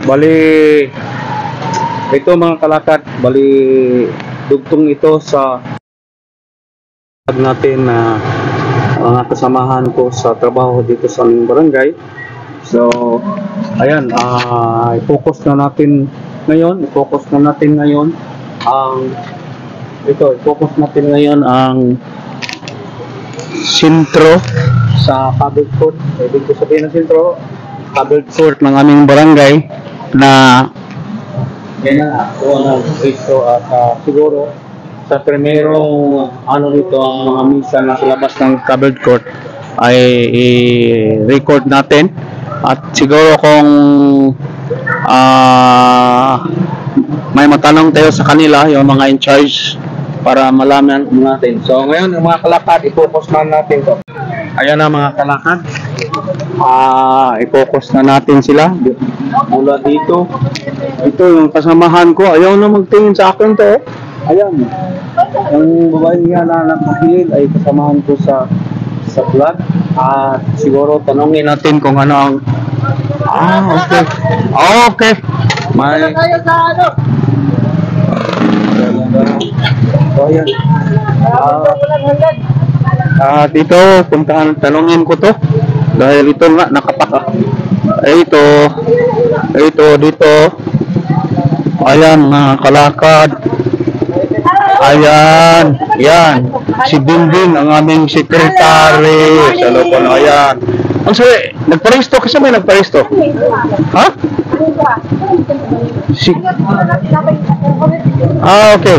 Bali, ito mga kalakad, bali dugtong ito sa natin na mga kasamahan ko sa trabaho dito sa aming barangay. So, ayan, i-focus na natin ngayon ang sentro sa covered court. Ibig ko sabihin ng sentro, covered court ng aming barangay na yan na ito at siguro sa primerong dito ang mga misa na sa labas ng covered court ay i-record natin at siguro kung may matanong tayo sa kanila, yung mga in charge, para malaman natin. So ngayon mga kalakad, i-focus na natin to. Ayan na mga kalakad, i-focus na natin sila mula dito. Ito yung kasamahan ko, ayaw na magtingin sa akin to. Ayan, yung babae niya na nakahilid ay kasamahan ko sa vlog. At siguro tanongin natin kung ano ang okay. May ayan. Dito puntahan, tanongin ko to dahil ito nga nakapaka. Ito dito. Ayan mga kalakad. Ayan, yan. Si Bingbing ang aming sekretary. Sa loob na ayan. Ang sabi, nagparesto kasi may nagparesto. Ha? Okay.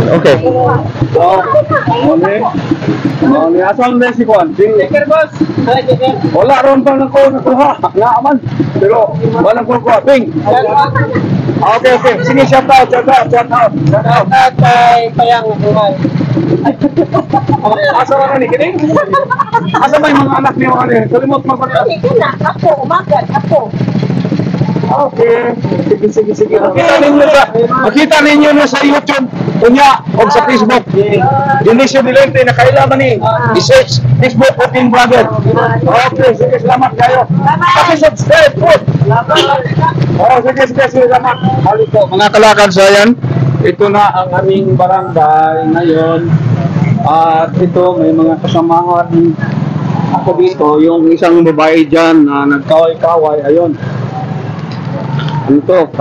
Asal na si Juan? Wala ron pa na ko nakuha. Nga aman. Pero walang kukuha. Bing! Okay. Sige, shout out. Kay Payang Buhay. Asa ka ni Kining? Asa ba yung mga anak niyo? Kalimot magpagkat. Ako, umagat. Okay. Sige. Makita ninyo na sa YouTube, kunya, o sa Facebook. Dinicio Dilente na kailangan ni i-search Facebook Working Brother. Okay, sige, salamat kayo. Paki-subscribe po. Sige, salamat. Mga kalakad, so yan. Ito na ang aming barangay ngayon. At ito, may mga kasamahan ako dito. Yung isang babae dyan na nagkaway-kaway, ayun. Ito,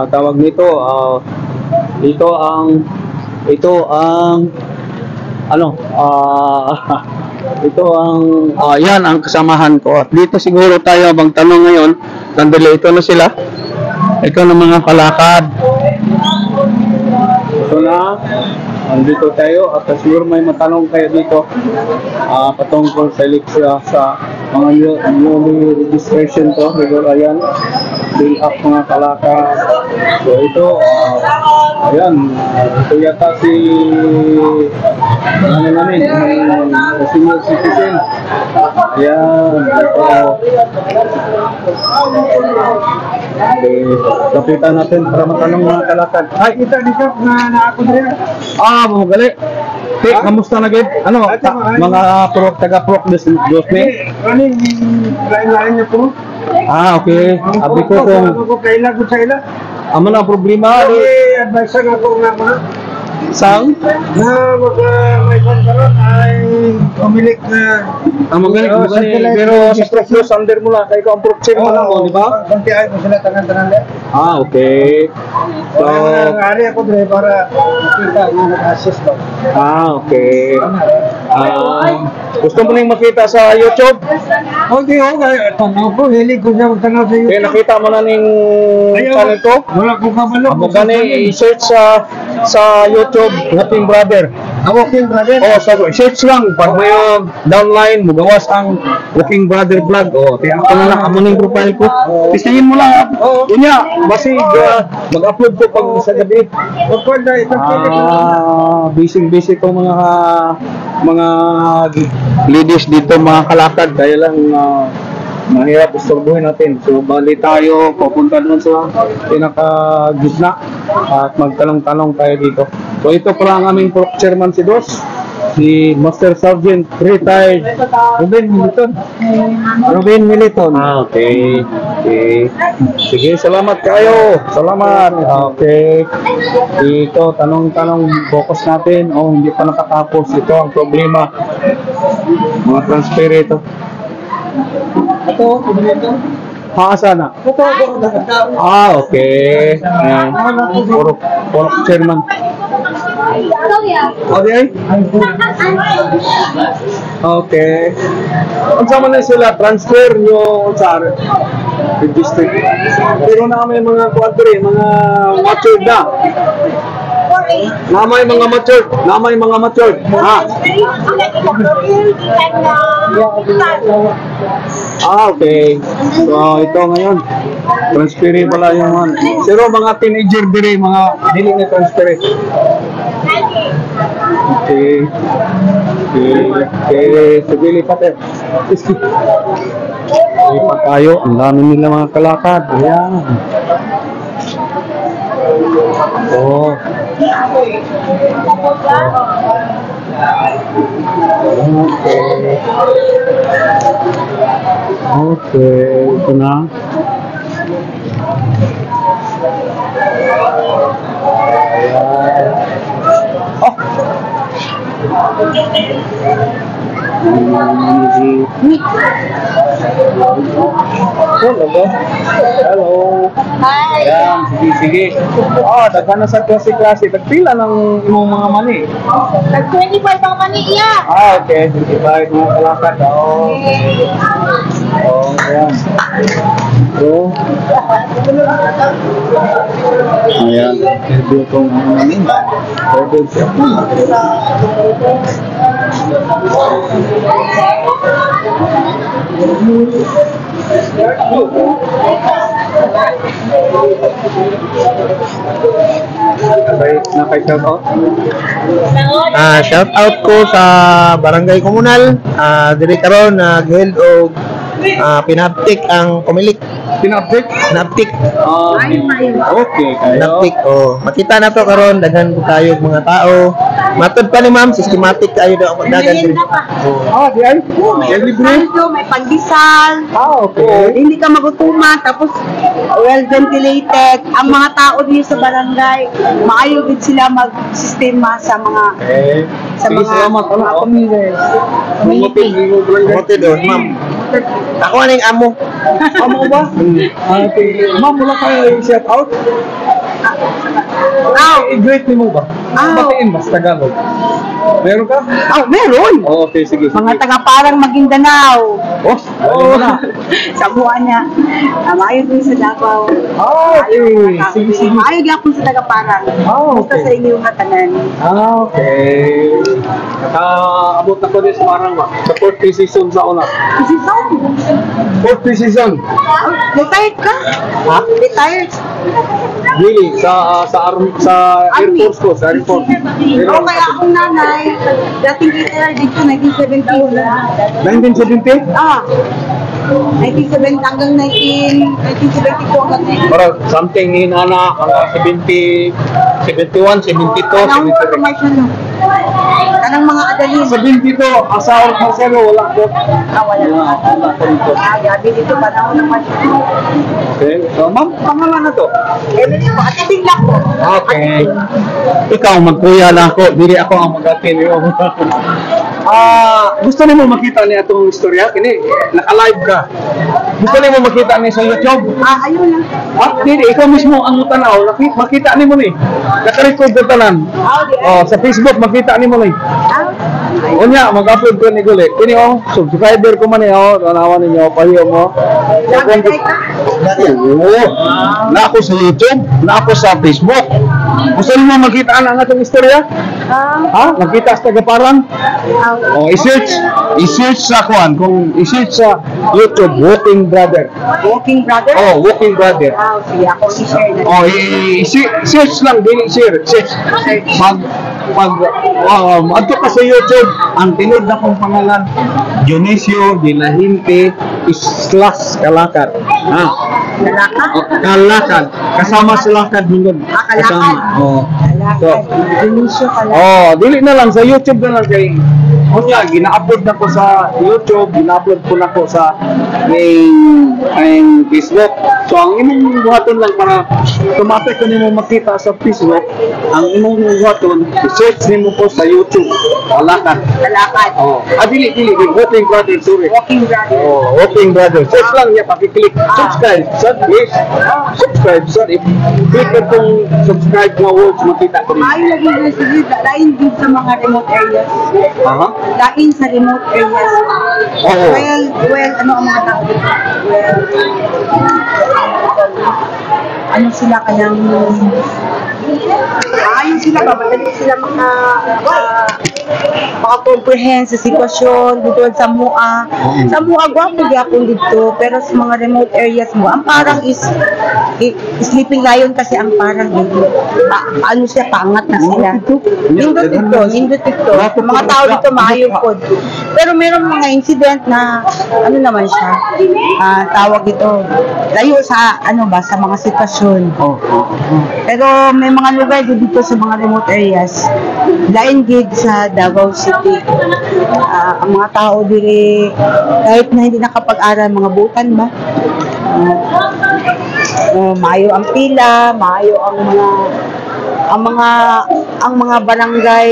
tawag nito, yan ang kasamahan ko. At dito siguro tayo magtanong ngayon. Sandali, ito na sila. Ito na mga kalakad. Ito na. Andito tayo at siguro may matanong kayo dito patungkol sa eleksyon sa mga newly registration to. Siguro ayan, fill up mga kalakad. So ito, ayan, ito yata si senior citizen. Ayan, ito. Kapitan natin para matanong mga kalakad. Ay, ito dito na ako rin. Magali. Kamusta na gid? Ano, mga taga-prok dos me? Ano yung lain-lain niya po? Okay. Abi ko kung kailan ko sa ila. Amo na problema. Advice ako nga mga sang na may konkaron ay umilik na magaling pero sa structure under mo lang kay ko ang proxy mo lang di ba? Konti ay mo sila tanan-tanan. Okay. So ari ako dire para makita nga nag-assist ba. Okay. Gusto mo ning makita sa YouTube? Okay, tanaw ko hilig ko siya magtanaw sa YouTube. Kaya nakita mo na ning channel ko? Wala ko kabalo. Amo gani i-search sa YouTube Working Brother. Working Brother? Search lang. Pag may downline, magawas ang Working Brother vlog. Kaya ako na lang, amo na yung profile ko. Tisayin mo lang. Kunya, basig mag-upload ko pag sa gabi. Busy ko mga ladies dito, mga kalakad. Kaya lang mahirap istorbohin natin. So bali tayo, pupunta doon sa pinaka-gitna at magtanong-tanong tayo dito. So ito pala ang aming chairman si Dos. si Master Sergeant Retired Ruben Militon. Ruben Militon. Okay. Okay. Sige, salamat kayo. Salamat. Okay. Ito, tanong-tanong focus natin. Oh, hindi pa nakatapos. Ito ang problema. Mga transfer ito. Sana. Okay. Puro chairman. Okay. Ang sama na sila, transfer nyo sa district. Pero na may mga kuadre, mga matured na. Namay mga matured. Ha? Okay. So, ito ngayon. Transferi pala yung mga. Pero mga teenager dire, mga dili na transferi. Okay. Sige, lipat eh. Lipat tayo. Ang dami nila mga kalakad. Ayan. Oh. Okay. Ito na. Oh. Hello. Hi. Ayan, sige. Oh, daghan na sa klase-klase. Tagpila ng imong mga mani. Nag-25 ang mani iya. Okay. 25 mga kalakad. Oh. Oh, ayan. So, ayan. Review kong mani. Review siya. Shout out ko sa Barangay Komunal. Diri karon nag-held og pinaptik ang kumilik. Pinaptik? Pinaptik. Okay, kayo. Pinaptik. Oh, makita na to karon daghan po tayo mga tao. Matod pa ni ma'am, systematic tayo daw ang dagan diri. Ah, di ay? May panso, may pandesal. Okay. Hindi ka magutuman, tapos well ventilated. Ang mga tao dito sa barangay, maayo din sila mag-sistema sa mga sa Sige, mga salamat. community. Mote doon, ma'am. Ako aning amo. Amo ba? Okay. Ma'am, wala kayo shout out? I-greet mo ba? Batiin ba sa Tagalog? Meron ka? Meron. Okay, sige. Mga taga-parang Maguindanao. Oh, Sa buwan niya. Maayo din sa Davao. okay. Sige. Maayo gyapon sa taga-parang. Basta sa inyong hatanan. Okay. Nakaabot na ko din sa marang ba? Sa 4th season sa una. Kasi saan? 4th season. Retired ka? Ha? Retired? Really? Sa Air Army. Force ko, sa Air Force. Kaya akong nanay, dating retired dito, 1970 na. 1970? 1970 hanggang 1972 hanggang 19. Para something in hanggang 70, 71, 72, Anong 73. commercial no? Anong mga adalin? 72, asawa ko sa'yo, wala ko. Wala. Wala ko dito. Gabi dito, panahon naman. Okay. So, ma'am, pangalan na to? Emily po, at lang po. Okay. Ikaw, magkuya na ako. Dili ako ang mag-atin. Gusto niyo makita niya itong istorya? Kini, naka-live ka. Gusto niyo makita niya sa YouTube? Ayun lang. Dili, ikaw mismo ang tanaw. Makita niyo mo ni. Naka-record ka tanan. Sa Facebook, makita niyo mo ni. Unya, mag-upload ko ni Guli. Kini subscriber ko man tanawan ninyo, pahiyo mo. Na ako sa YouTube, na ako sa Facebook. Gusto niyo makita ang atong istorya? Makita sa tagaparan? I-search sa kung i-search sa YouTube, Walking Brother. Walking Brother? Walking Brother. Sige, ako i-share na. I-search lang, search. Adto ka sa YouTube, ang tinod na kong pangalan, Dionisio de la Hinte Islas Calacad. Kalakad. Kalakad. Kasama sa lakad mingon. Kalakad. Oh. Kalakad. Denisyo kalakad. Oh, dili na lang sa YouTube na lang kay kunya gina-upload na ko sa YouTube, gina-upload ko na ko sa ang Facebook. So ang imong buhaton lang para automatic ko nimo makita sa Facebook, ang imong buhaton search nimo po sa YouTube. Kalakad. Kalakad. Oh, dili Walking Brother, sorry. Walking brother. Oh, Walking Brother. Search lang niya, paki-click. Subscribe. Sir, please. Subscribe, sir. If click ko tong subscribe na words, makita ko rin. Maayo lagi na sige, lain din sa mga remote areas. Aha. Lain sa remote areas. Oo. Well, ano ang mga tao dito? Well, ano sila kayang ayun sila ba? Madali sila maka-comprehend sa sitwasyon dito sa MUA. Sa MUA, gwapo gyapon dito, pero sa mga remote areas mo, ang parang is Sleeping Lion kasi ang parang ano siya, pangat na sila. Nindot ito. Mga tao dito maayong pod. Pero meron mga incident na ano naman siya, tawag ito, layo sa sa mga sitwasyon. Pero may mga lugar dito sa mga remote areas, lain gid sa Davao City. Ang mga tao dire kahit na hindi nakapag-aral, mga butan ba? Maayo ang pila, maayo ang mga barangay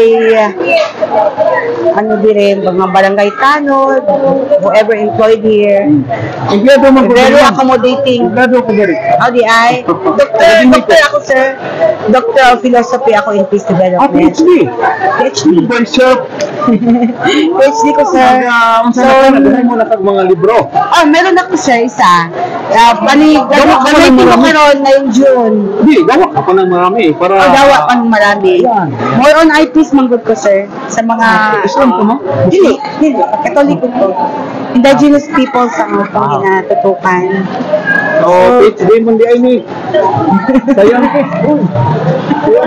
mga barangay tanod, whoever employed here. Very accommodating. How di ay? Doctor ako, sir. Doctor of Philosophy ako in Peace Development. PhD. PhD ko, sir. So, mo na kag mga libro. Meron ako, sir, isa. Gamitin ko karon ngayong June. Hindi, gawa ka pa ng marami. Para Gawa pang marami. More on IPs manggod ko, sir. Sa mga Islam ko, no? Dili. Katoliko ko. Indigenous peoples ang akong ginatutukan. PhD mo di ay ni. Sayang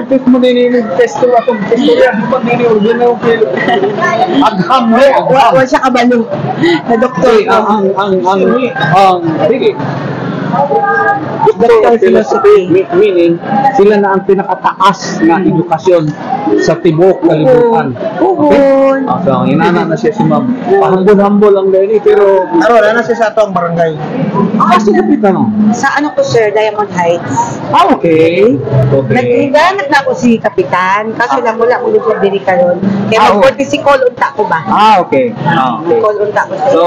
test mo din ni test ko atong istorya di pa din original feel. Agham mo. Wa siya kabalo. Na doktor. Sige. Doctor of Philosophy. Meaning, sila na ang pinakataas na edukasyon sa tibok kalibutan. Uhon. So, inana na siya si ma'am. Pahambol-hambol ang dahil pero Wala na siya sa atong barangay. sa kapitan no? Sa ano ko, sir, Diamond Heights. Okay. Naghiganap na ako si Kapitan, kaso lang wala akong lugar diri karon. Kaya mag-40 si call unta ko ba? Okay. Call unta ko sa So,